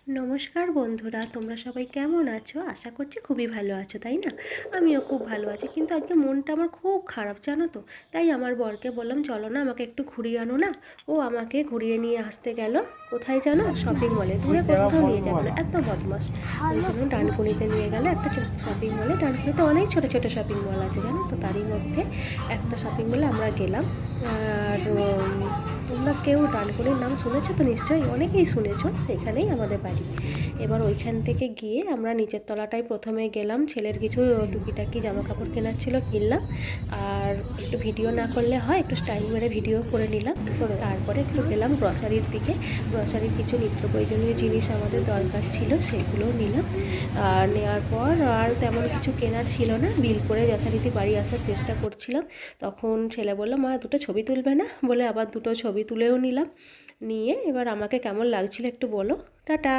নমস্কার বন্ধুরা, তোমরা সবাই কেমন আছো? আশা করছি খুবই ভালো আছো, তাই না? আমিও খুব ভালো আছি, কিন্তু আজকে মনটা আমার খুব খারাপ, জানো তো। তাই আমার বরকে বললাম, চলো না আমাকে একটু ঘুরিয়ে আনো না। ও আমাকে ঘুরিয়ে নিয়ে আসতে গেল। কোথায় জানো? শপিং মলে। দূরে কোথাও নিয়ে যাবে না, এত বদমাস। ওই জন্য ডানকুনিতে নিয়ে গেল, একটা শপিং মলে। ডানকুনিতে অনেক ছোট ছোট শপিং মল আছে, জানো তো। তারই মধ্যে একটা শপিং মলে আমরা গেলাম। আর তোমরা কেউ ডানকুনির নাম শুনেছো তো? নিশ্চয়ই অনেকেই শুনেছো। সেখানেই আমাদের বাড়ি। এবার ওইখান থেকে গিয়ে আমরা নিচের তলাটায় প্রথমে গেলাম। ছেলের কিছু টুকিটাকি জামা কাপড় কেনার ছিল, কিনলাম। আর একটু ভিডিও না করলে হয়, একটু স্টাইল মেরে ভিডিও করে নিলাম। তারপরে একটু গেলাম গ্রসারির দিকে। গ্রসারির কিছু নিত্য প্রয়োজনীয় জিনিস আমাদের দরকার ছিল, সেগুলোও নিলাম। আর নেওয়ার পর আর তেমন কিছু কেনার ছিল না। বিল করে যথারীতি বাড়ি আসার চেষ্টা করছিলাম। তখন ছেলে বললো, মা দুটো ছবি তুলবে না? বলে আবার দুটো ছবি তুলেও নিলাম। নিয়ে এবার আমাকে কেমন লাগছিল একটু বলো। টাটা।